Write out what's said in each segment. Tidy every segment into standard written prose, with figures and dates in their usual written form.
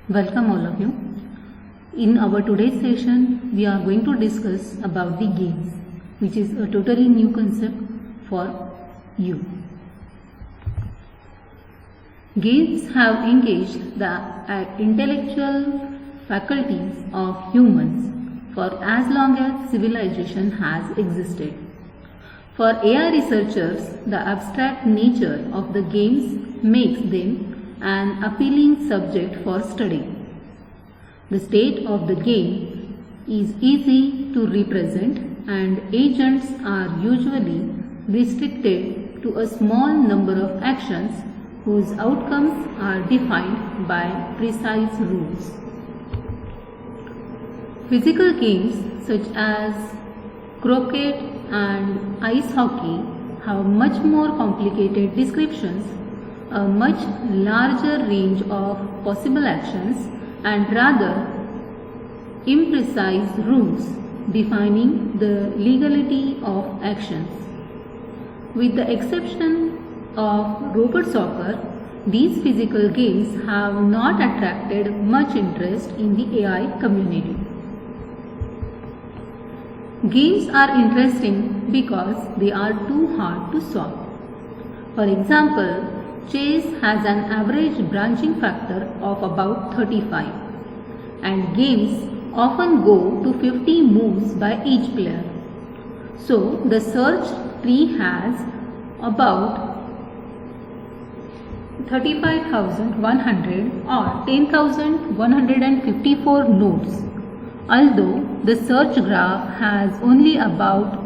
Welcome all of you. In our today's session, we are going to discuss about the games, which is a totally new concept for you. Games have engaged the intellectual faculties of humans for as long as civilization has existed. For AI researchers, the abstract nature of the games makes them an appealing subject for study. The state of the game is easy to represent, and agents are usually restricted to a small number of actions whose outcomes are defined by precise rules. Physical games such as croquet and ice hockey have much more complicated descriptions, a much larger range of possible actions, and rather imprecise rules defining the legality of actions. With the exception of robot soccer, these physical games have not attracted much interest in the AI community. Games are interesting because they are too hard to solve. For example, chess has an average branching factor of about 35, and games often go to 50 moves by each player. So, the search tree has about 35,100 or 10,154 nodes, although the search graph has only about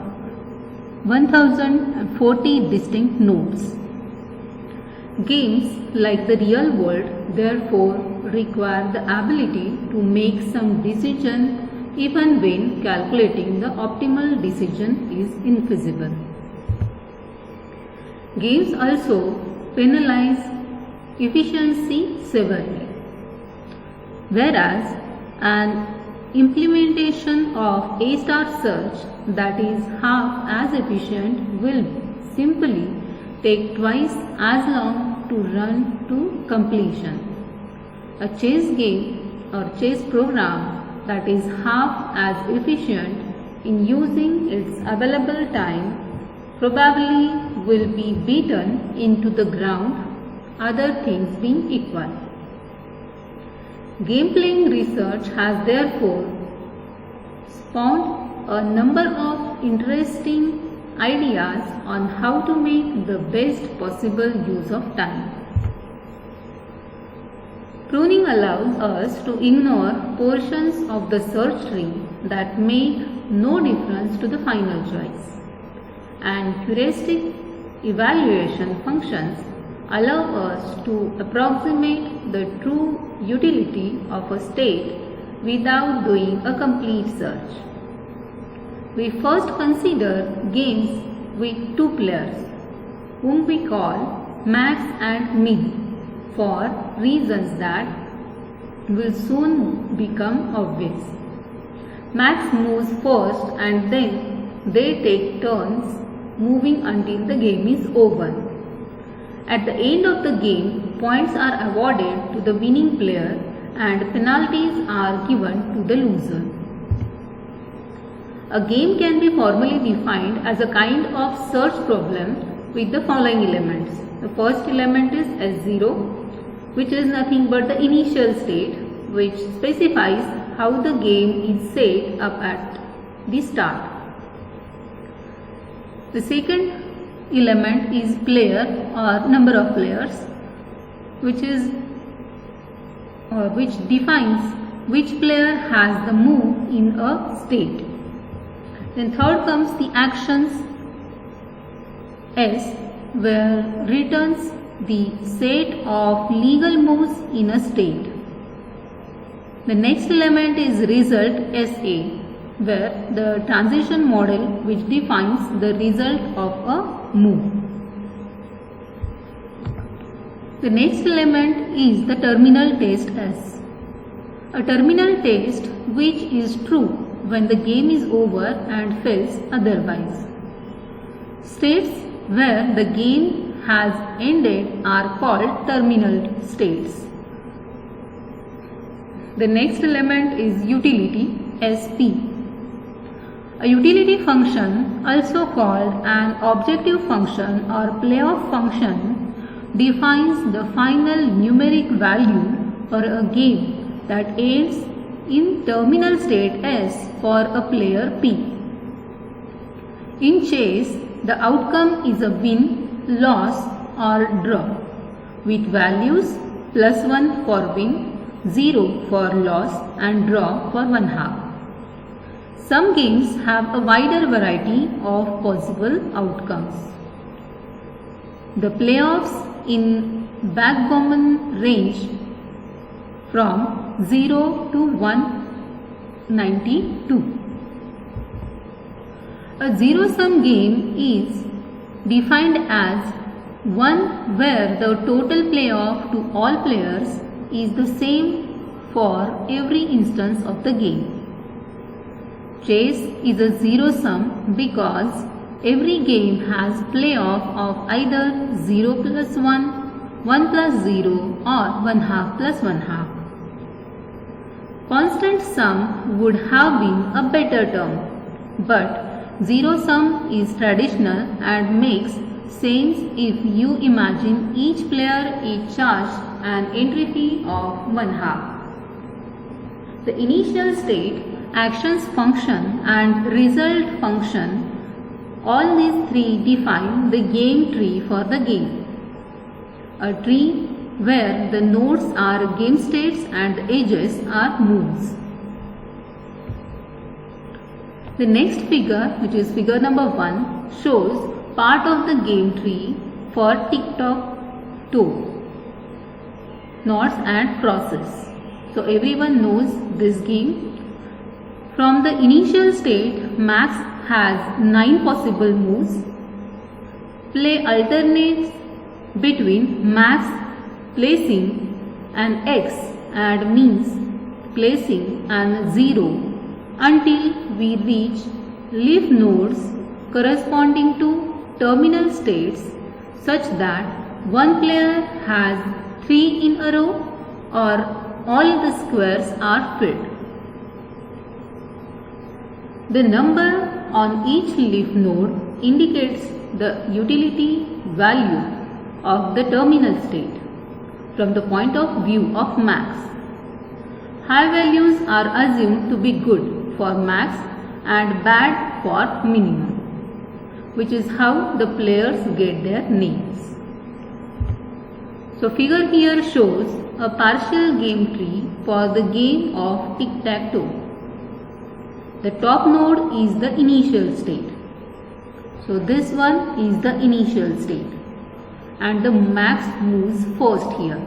1,040 distinct nodes. Games, like the real world, therefore require the ability to make some decision even when calculating the optimal decision is infeasible. Games also penalize efficiency severely, whereas an implementation of A-star search that is half as efficient will simply take twice as long to run to completion. A chess game or chess program that is half as efficient in using its available time probably will be beaten into the ground, other things being equal. Game playing research has therefore spawned a number of interesting ideas on how to make the best possible use of time. Pruning allows us to ignore portions of the search tree that make no difference to the final choice, and heuristic evaluation functions allow us to approximate the true utility of a state without doing a complete search. We first consider games with two players, whom we call max and min, for reasons that will soon become obvious. Max moves first and then they take turns moving until the game is over. At the end of the game, points are awarded to the winning player and penalties are given to the loser. A game can be formally defined as a kind of search problem with the following elements. The first element is S0, which is nothing but the initial state, which specifies how the game is set up at the start. The second element is player or number of players, which defines which player has the move in a state. Then third comes the actions S, where returns the set of legal moves in a state. The next element is result SA, where the transition model which defines the result of a move. The next element is the terminal test S, a terminal test which is true when the game is over and fails otherwise. States where the game has ended are called terminal states. The next element is utility, SP. A utility function, also called an objective function or playoff function, defines the final numeric value for a game that ends in terminal state S for a player P. In chess, the outcome is a win, loss or draw, with values +1 for win, 0 for loss and draw for 1/2. Some games have a wider variety of possible outcomes. The playoffs in backgammon range from 0 to 192. A zero-sum game is defined as one where the total payoff to all players is the same for every instance of the game. Chess is a zero-sum because every game has playoff of either 0 plus 1, 1 plus 0 or 1/2 plus 1/2. Constant sum would have been a better term, but zero-sum is traditional and makes sense if you imagine each player is charged an entry fee of 1/2. The initial state, actions function and result function, all these three define the game tree for the game. A tree where the nodes are game states and the edges are moves. The next figure, which is figure number 1, shows part of the game tree for tic-tac-toe, noughts and crosses. So everyone knows this game. From the initial state, max has 9 possible moves. Play alternates between max placing an X and means placing an 0 until we reach leaf nodes corresponding to terminal states such that one player has 3 in a row or all the squares are filled. The number on each leaf node indicates the utility value of the terminal state from the point of view of max. High values are assumed to be good for max and bad for minimum, which is how the players get their names. So figure here shows a partial game tree for the game of tic-tac-toe. The top node is the initial state. So this one is the initial state and the max moves first here.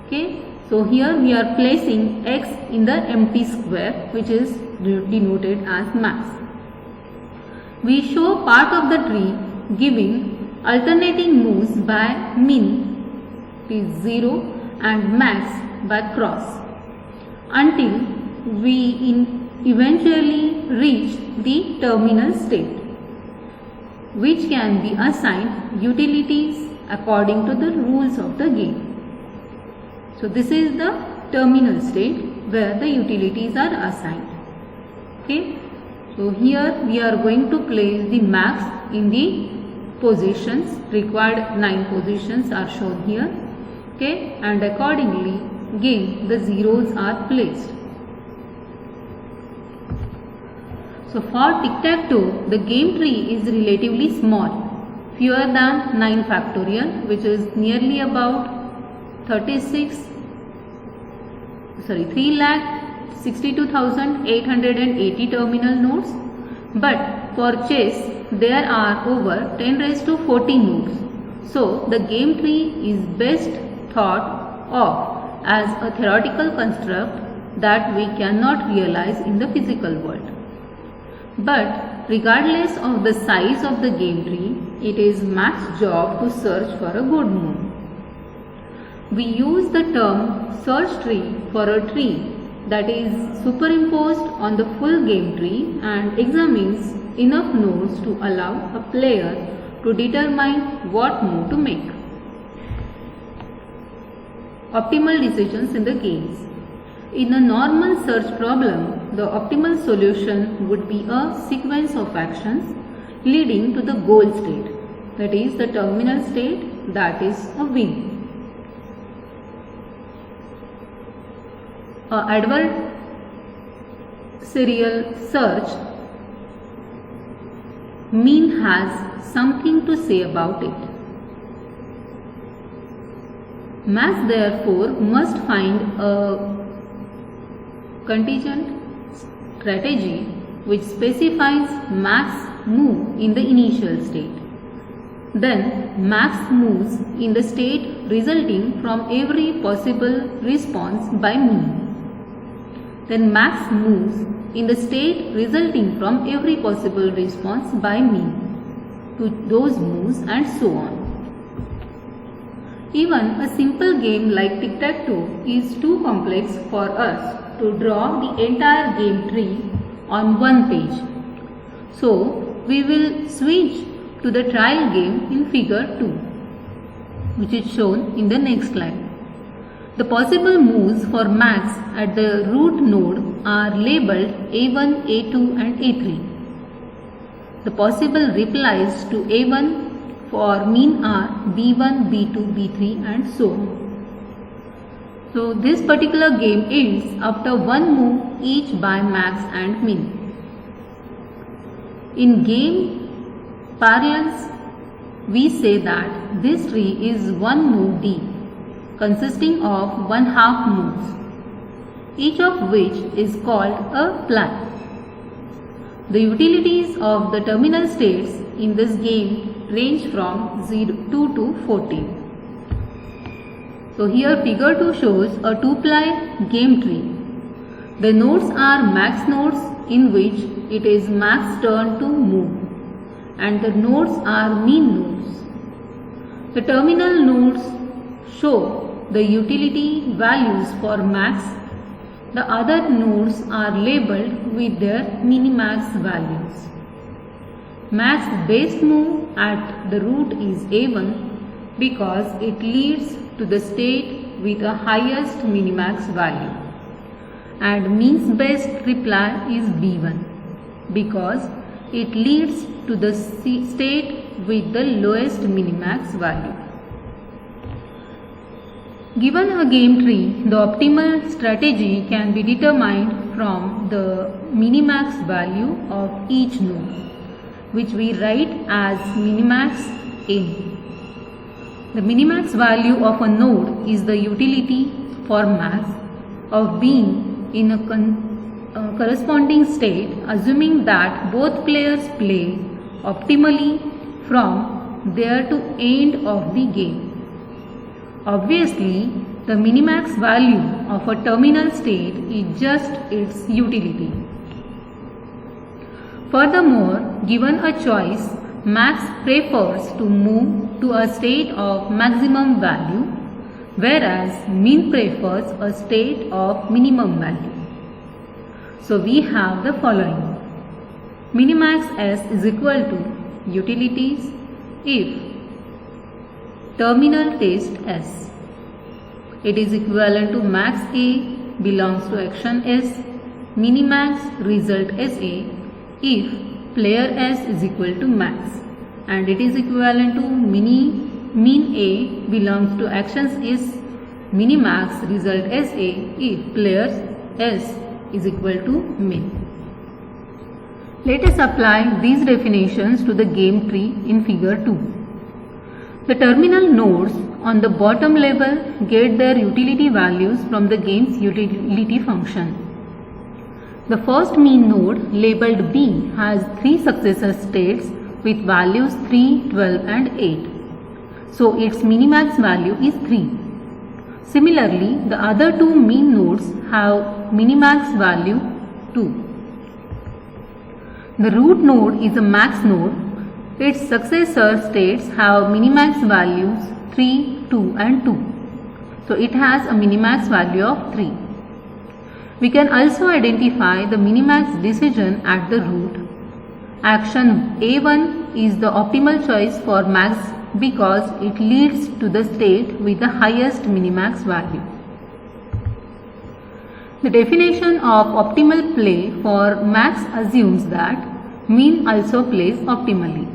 Okay, so here we are placing X in the empty square, which is denoted as max. We show part of the tree giving alternating moves by min, is 0, and max by cross until we eventually reach the terminal state, which can be assigned utilities according to the rules of the game. So this is the terminal state where the utilities are assigned. Okay, so here we are going to place the max in the positions. Required 9 positions are shown here. Okay, and accordingly again the zeros are placed. So for tic-tac-toe, the game tree is relatively small, fewer than 9 factorial, which is nearly about 3,62,880 terminal nodes. But for chess, there are over 10 raised to 14 nodes. So the game tree is best thought of as a theoretical construct that we cannot realize in the physical world. But regardless of the size of the game tree, it is Max's job to search for a good move. We use the term search tree for a tree that is superimposed on the full game tree and examines enough nodes to allow a player to determine what move to make. Optimal decisions in the games. In a normal search problem, the optimal solution would be a sequence of actions leading to the goal state, that is the terminal state, that is a win. Adversarial search mean has something to say about it. Max therefore must find a contingent strategy which specifies max move in the initial state. Then max moves in the state resulting from every possible response by mean. Then max moves in the state resulting from every possible response by mean to those moves and so on. Even a simple game like tic-tac-toe is too complex for us to draw the entire game tree on one page. So we will switch to the trial game in figure 2, which is shown in the next slide. The possible moves for max at the root node are labeled A1, A2 and A3. The possible replies to A1 for mean are B1, B2, B3 and so on. So this particular game ends after one move each by max and min. In game parlance, we say that this tree is one move deep, consisting of 1/2 moves, each of which is called a ply. The utilities of the terminal states in this game range from 2 to 14. So here figure 2 shows a 2-ply game tree. The nodes are max nodes in which it is max turn to move, and the nodes are mean nodes. The terminal nodes show the utility values for max. The other nodes are labeled with their minimax values. Max best move at the root is A1 because it leads to the state with the highest minimax value, and means best reply is B1 because it leads to the state with the lowest minimax value. Given a game tree, the optimal strategy can be determined from the minimax value of each node, which we write as minimax n. The minimax value of a node is the utility for max of being in a corresponding state, assuming that both players play optimally from there to end of the game. Obviously, the minimax value of a terminal state is just its utility. Furthermore, given a choice, max prefers to move to a state of maximum value, whereas min prefers a state of minimum value. So we have the following. Minimax S is equal to utilities if terminal test S. It is equivalent to max A belongs to action S, minimax result SA if player S is equal to max, and it is equivalent to mean A belongs to actions S, minimax result SA if player S is equal to min. Let us apply these definitions to the game tree in figure 2. The terminal nodes on the bottom level get their utility values from the game's utility function. The first mean node labeled B has 3 successor states with values 3, 12 and 8. So its minimax value is 3. Similarly, the other 2 mean nodes have minimax value 2. The root node is a max node. Its successor states have minimax values 3, 2 and 2. So it has a minimax value of 3. We can also identify the minimax decision at the root. Action A1 is the optimal choice for max because it leads to the state with the highest minimax value. The definition of optimal play for max assumes that mean also plays optimally.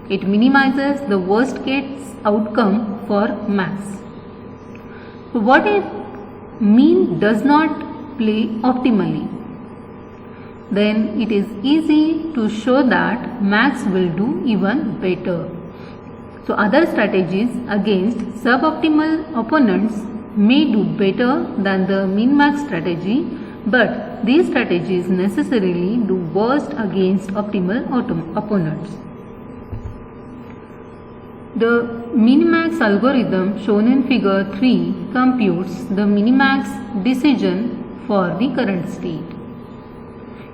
It minimizes the worst case outcome for max. So what if mean does not play optimally? Then it is easy to show that max will do even better. So other strategies against suboptimal opponents may do better than the min-max strategy, but these strategies necessarily do worst against optimal opponents. The min-max algorithm shown in figure 3 computes the min-max decision for the current state.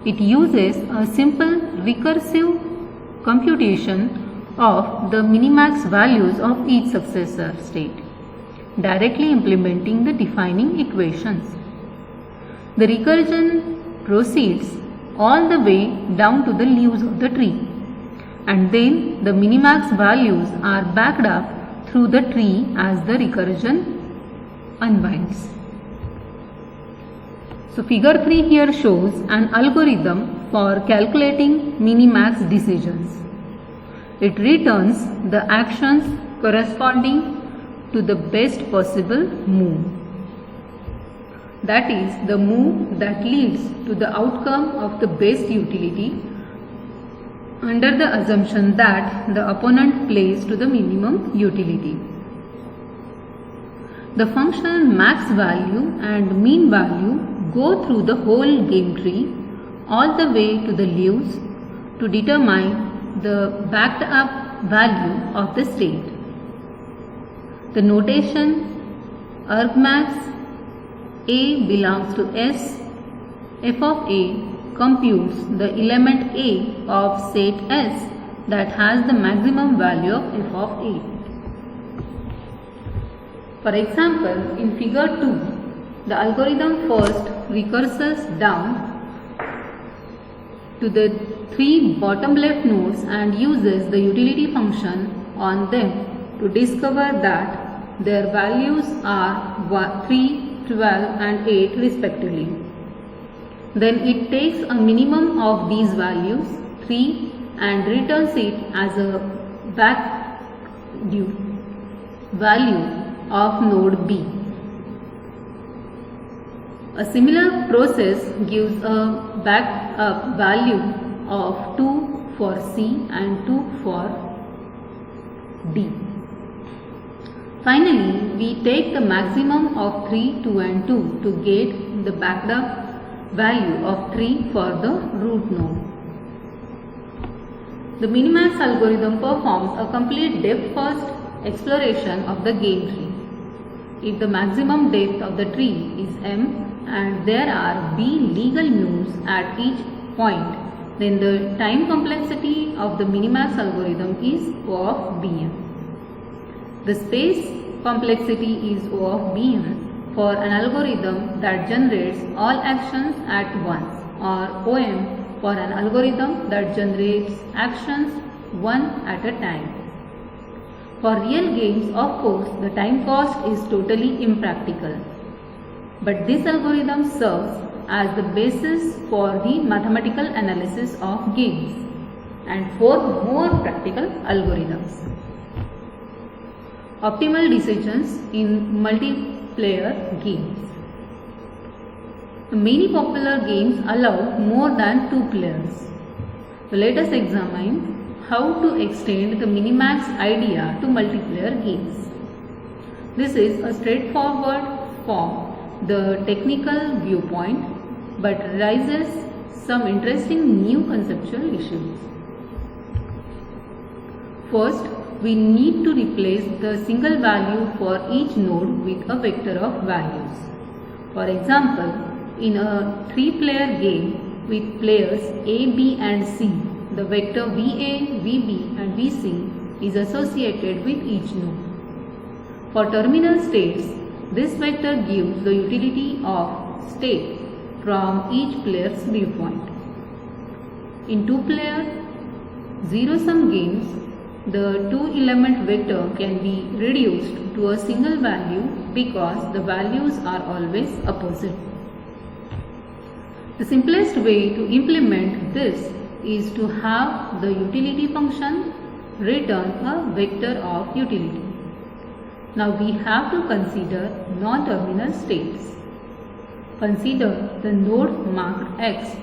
It uses a simple recursive computation of the minimax values of each successor state, directly implementing the defining equations. The recursion proceeds all the way down to the leaves of the tree, and then the minimax values are backed up through the tree as the recursion unwinds. So figure 3 here shows an algorithm for calculating minimax decisions. It returns the actions corresponding to the best possible move. That is, the move that leads to the outcome of the best utility under the assumption that the opponent plays to the minimum utility. The function max value and mean value go through the whole game tree all the way to the leaves to determine the backed up value of the state. The notation argmax A belongs to S, f of A computes the element A of set S that has the maximum value of f of A. For example, in figure 2, the algorithm first recurses down to the 3 bottom left nodes and uses the utility function on them to discover that their values are 3, 12 and 8 respectively. Then it takes a minimum of these values, 3, and returns it as a back value of node B. A similar process gives a backup value of 2 for C and 2 for D. Finally, we take the maximum of 3, 2 and 2 to get the backed up value of 3 for the root node. The minimax algorithm performs a complete depth first exploration of the game tree. If the maximum depth of the tree is M and there are B legal moves at each point, then the time complexity of the minimax algorithm is O of Bm. The space complexity is O of Bm for an algorithm that generates all actions at once, or Om for an algorithm that generates actions one at a time. For real games, of course, the time cost is totally impractical. But this algorithm serves as the basis for the mathematical analysis of games and for more practical algorithms. Optimal decisions in multiplayer games. Many popular games allow more than 2 players. So let us examine how to extend the minimax idea to multiplayer games. This is a straightforward from the technical viewpoint but raises some interesting new conceptual issues. First, we need to replace the single value for each node with a vector of values. For example, in a 3-player game with players A, B and C, the vector VA, VB and VC is associated with each node. For terminal states, this vector gives the utility of state from each player's viewpoint. In 2-player zero-sum games, the 2-element vector can be reduced to a single value because the values are always opposite. The simplest way to implement this is to have the utility function return a vector of utility. Now we have to consider non-terminal states. Consider the node marked X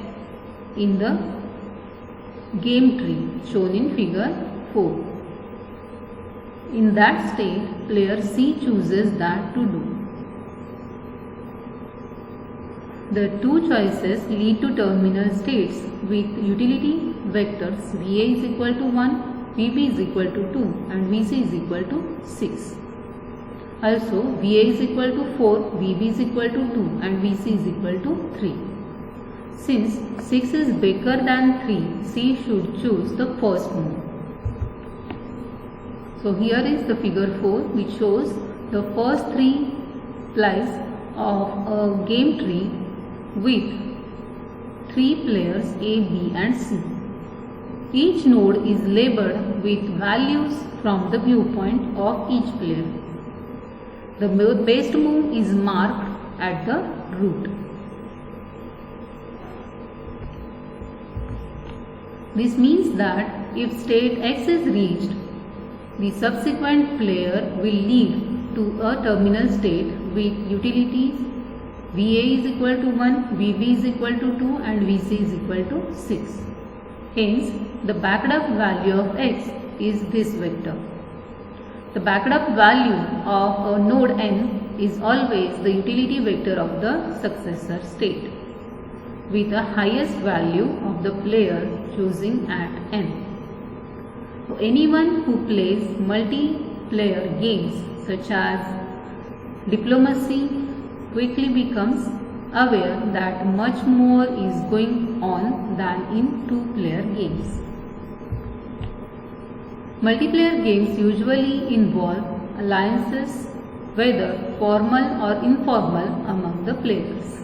in the game tree shown in figure 4. In that state, player C chooses that to do. The two choices lead to terminal states with utility vectors VA is equal to 1, VB is equal to 2 and VC is equal to 6. Also, VA is equal to 4, VB is equal to 2 and VC is equal to 3. Since 6 is bigger than 3, C should choose the first move. So here is the figure 4 which shows the first 3 players of a game tree with 3 players A, B and C. Each node is labeled with values from the viewpoint of each player. The best move is marked at the root. This means that if state X is reached, the subsequent player will lead to a terminal state with utilities VA is equal to 1, VB is equal to 2 and VC is equal to 6. Hence, the backed up value of X is this vector. The backed up value of a node n is always the utility vector of the successor state with the highest value of the player choosing at n. So anyone who plays multiplayer games such as diplomacy quickly becomes aware that much more is going on than in two-player games. Multiplayer games usually involve alliances, whether formal or informal, among the players.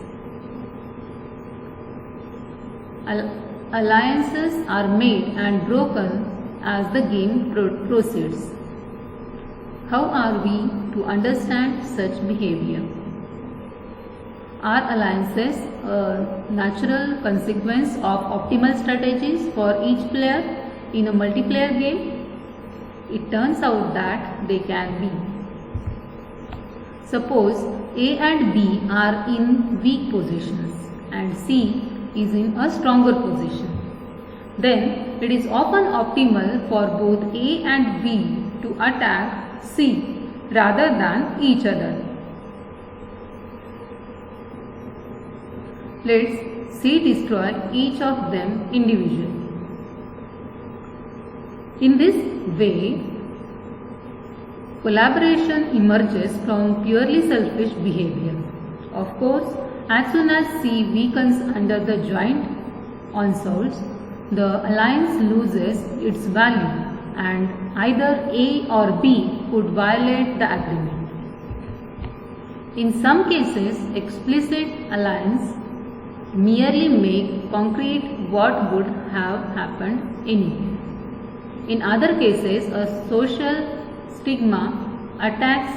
Alliances are made and broken as the game proceeds. How are we to understand such behavior? Are alliances a natural consequence of optimal strategies for each player in a multiplayer game? It turns out that they can be. Suppose A and B are in weak positions and C is in a stronger position. Then it is often optimal for both A and B to attack C rather than each other. Let's C destroy each of them individually. In this way, collaboration emerges from purely selfish behavior. Of course, as soon as C weakens under the joint onslaughts, the alliance loses its value and either A or B could violate the agreement. In some cases, explicit alliance merely make concrete what would have happened anyway. In other cases, a social stigma attacks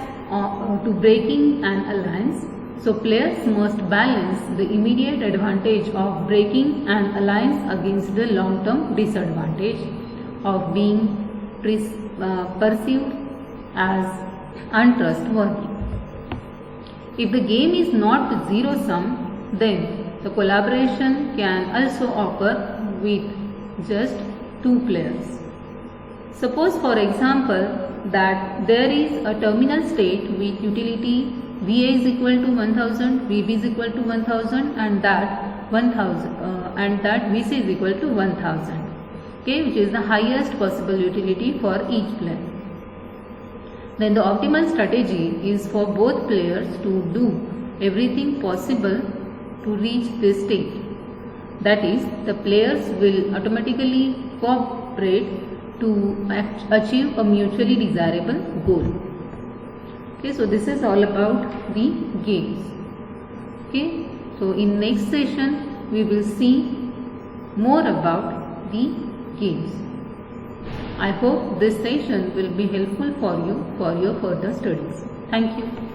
to breaking an alliance, so players must balance the immediate advantage of breaking an alliance against the long-term disadvantage of being perceived as untrustworthy. If the game is not zero-sum, then the collaboration can also occur with just two players. Suppose, for example, that there is a terminal state with utility VA is equal to 1000, VB is equal to 1000 and that VC is equal to 1000, okay, which is the highest possible utility for each player. Then the optimal strategy is for both players to do everything possible to reach this state. That is, the players will automatically cooperate to achieve a mutually desirable goal. Okay, so this is all about the games. Okay, so in next session we will see more about the games. I hope this session will be helpful for you for your further studies. Thank you.